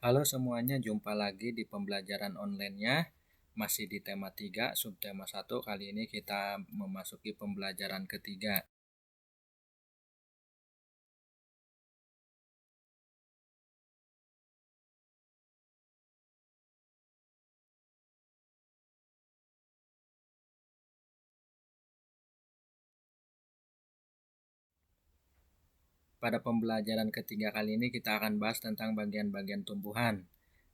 Halo semuanya, jumpa lagi di pembelajaran online-nya. Masih di tema 3, subtema 1. Kali ini kita memasuki pembelajaran ketiga. Pada pembelajaran ketiga kali ini kita akan bahas tentang bagian-bagian tumbuhan.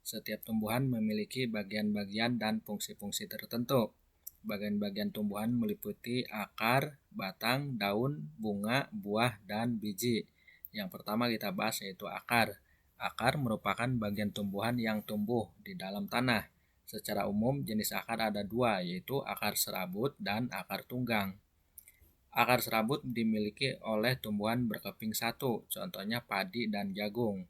Setiap tumbuhan memiliki bagian-bagian dan fungsi-fungsi tertentu. Bagian-bagian tumbuhan meliputi akar, batang, daun, bunga, buah, dan biji. Yang pertama kita bahas yaitu akar. Akar merupakan bagian tumbuhan yang tumbuh di dalam tanah. Secara umum jenis akar ada dua, yaitu akar serabut dan akar tunggang. Akar serabut dimiliki oleh tumbuhan berkeping satu, contohnya padi dan jagung.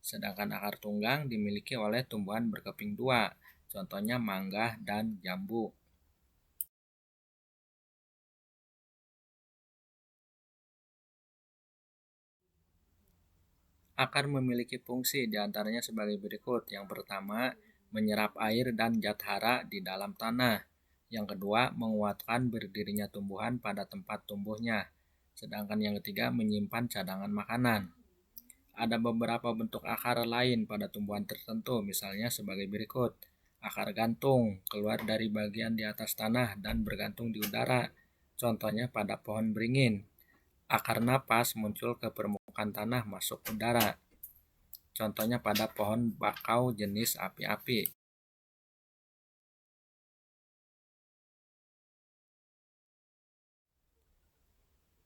Sedangkan akar tunggang dimiliki oleh tumbuhan berkeping dua, contohnya mangga dan jambu. Akar memiliki fungsi diantaranya sebagai berikut. Yang pertama, menyerap air dan zat hara di dalam tanah. Yang kedua, menguatkan berdirinya tumbuhan pada tempat tumbuhnya. Sedangkan yang ketiga, menyimpan cadangan makanan. Ada beberapa bentuk akar lain pada tumbuhan tertentu, misalnya sebagai berikut. Akar gantung, keluar dari bagian di atas tanah dan bergantung di udara. Contohnya pada pohon beringin. Akar napas muncul ke permukaan tanah masuk udara. Contohnya pada pohon bakau jenis api-api.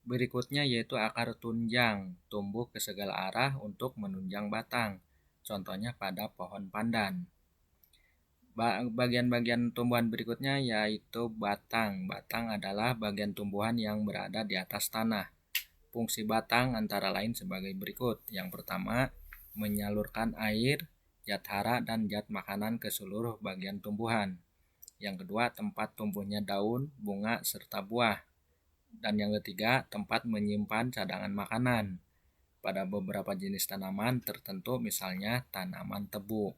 Berikutnya yaitu akar tunjang, tumbuh ke segala arah untuk menunjang batang. Contohnya pada pohon pandan. Bagian-bagian tumbuhan berikutnya yaitu batang. Batang adalah bagian tumbuhan yang berada di atas tanah. Fungsi batang antara lain sebagai berikut. Yang pertama, menyalurkan air, zat hara, dan zat makanan ke seluruh bagian tumbuhan. Yang kedua, tempat tumbuhnya daun, bunga, serta buah. Dan yang ketiga, tempat menyimpan cadangan makanan. Pada beberapa jenis tanaman tertentu, misalnya tanaman tebu.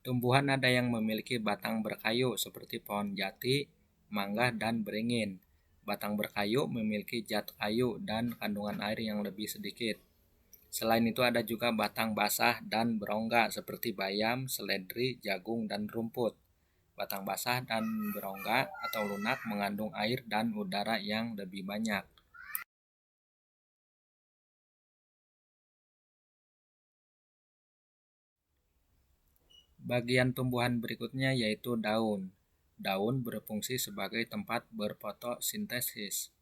Tumbuhan ada yang memiliki batang berkayu seperti pohon jati, mangga, dan beringin. Batang berkayu memiliki zat kayu dan kandungan air yang lebih sedikit. Selain itu ada juga batang basah dan berongga seperti bayam, seledri, jagung, dan rumput. Batang basah dan berongga atau lunak mengandung air dan udara yang lebih banyak. Bagian tumbuhan berikutnya yaitu daun. Daun berfungsi sebagai tempat berfotosintesis.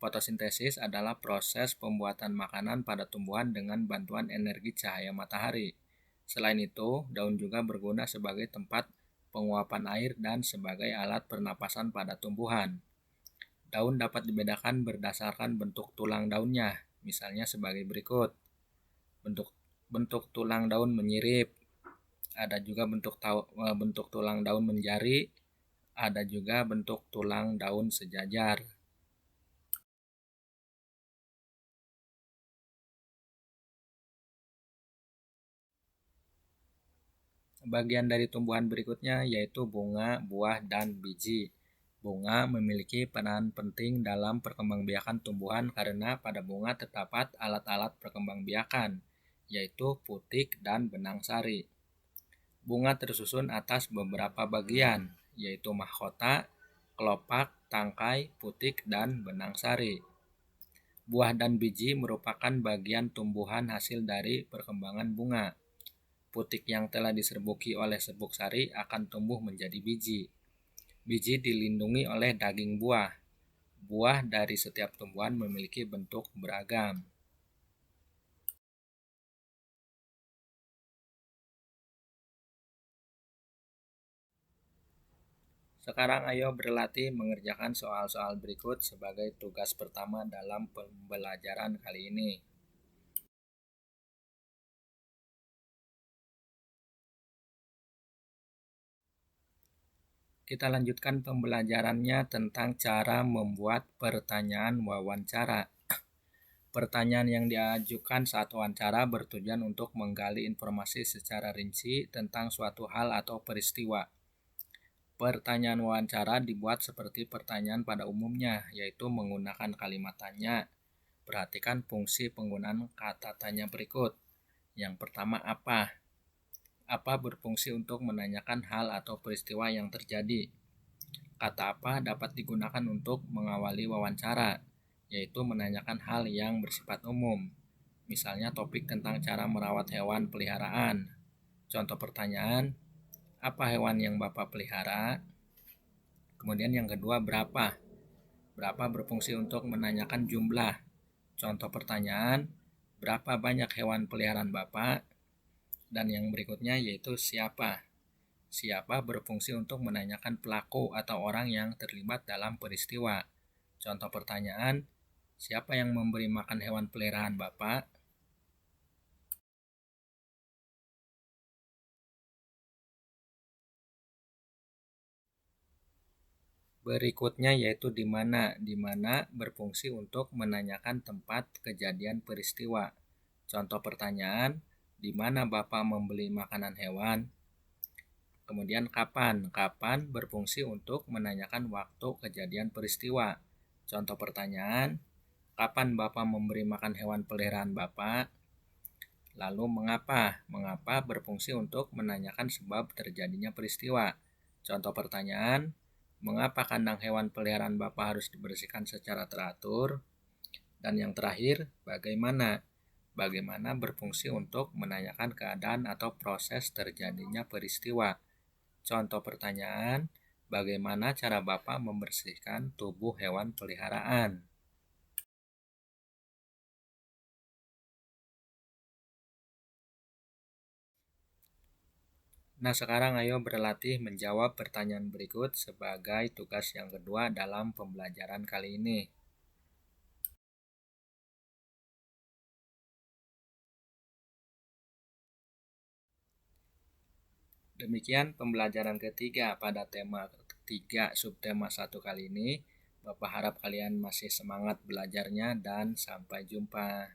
Fotosintesis adalah proses pembuatan makanan pada tumbuhan dengan bantuan energi cahaya matahari. Selain itu, daun juga berguna sebagai tempat penguapan air dan sebagai alat pernapasan pada tumbuhan. Daun dapat dibedakan berdasarkan bentuk tulang daunnya, misalnya sebagai berikut. Bentuk bentuk tulang daun menyirip, ada juga bentuk tulang daun menjari, ada juga bentuk tulang daun sejajar. Bagian dari tumbuhan berikutnya yaitu bunga, buah, dan biji. Bunga memiliki peran penting dalam perkembangbiakan tumbuhan karena pada bunga terdapat alat-alat perkembangbiakan, yaitu putik dan benang sari. Bunga tersusun atas beberapa bagian, yaitu mahkota, kelopak, tangkai, putik, dan benang sari. Buah dan biji merupakan bagian tumbuhan hasil dari perkembangan bunga. Putik yang telah diserbuki oleh serbuk sari akan tumbuh menjadi biji. Biji dilindungi oleh daging buah. Buah dari setiap tumbuhan memiliki bentuk beragam. Sekarang ayo berlatih mengerjakan soal-soal berikut sebagai tugas pertama dalam pembelajaran kali ini. Kita lanjutkan pembelajarannya tentang cara membuat pertanyaan wawancara. Pertanyaan yang diajukan saat wawancara bertujuan untuk menggali informasi secara rinci tentang suatu hal atau peristiwa. Pertanyaan wawancara dibuat seperti pertanyaan pada umumnya, yaitu menggunakan kalimat tanya. Perhatikan fungsi penggunaan kata tanya berikut. Yang pertama, apa? Apa berfungsi untuk menanyakan hal atau peristiwa yang terjadi. Kata apa dapat digunakan untuk mengawali wawancara, yaitu menanyakan hal yang bersifat umum. Misalnya topik tentang cara merawat hewan peliharaan. Contoh pertanyaan, apa hewan yang Bapak pelihara? Kemudian yang kedua, berapa? Berapa berfungsi untuk menanyakan jumlah. Contoh pertanyaan, berapa banyak hewan peliharaan Bapak? Dan yang berikutnya yaitu siapa? Siapa berfungsi untuk menanyakan pelaku atau orang yang terlibat dalam peristiwa. Contoh pertanyaan, siapa yang memberi makan hewan peliharaan Bapak? Berikutnya yaitu di mana. Di mana berfungsi untuk menanyakan tempat kejadian peristiwa. Contoh pertanyaan, di mana Bapak membeli makanan hewan? Kemudian kapan? Kapan berfungsi untuk menanyakan waktu kejadian peristiwa. Contoh pertanyaan, kapan Bapak memberi makan hewan peliharaan Bapak? Lalu mengapa? Mengapa berfungsi untuk menanyakan sebab terjadinya peristiwa. Contoh pertanyaan, mengapa kandang hewan peliharaan Bapak harus dibersihkan secara teratur? Dan yang terakhir, bagaimana? Bagaimana berfungsi untuk menanyakan keadaan atau proses terjadinya peristiwa. Contoh pertanyaan, bagaimana cara Bapak membersihkan tubuh hewan peliharaan? Nah, sekarang ayo berlatih menjawab pertanyaan berikut sebagai tugas yang kedua dalam pembelajaran kali ini. Demikian pembelajaran ketiga pada tema 3 subtema 1 kali ini. Bapak harap kalian masih semangat belajarnya dan sampai jumpa.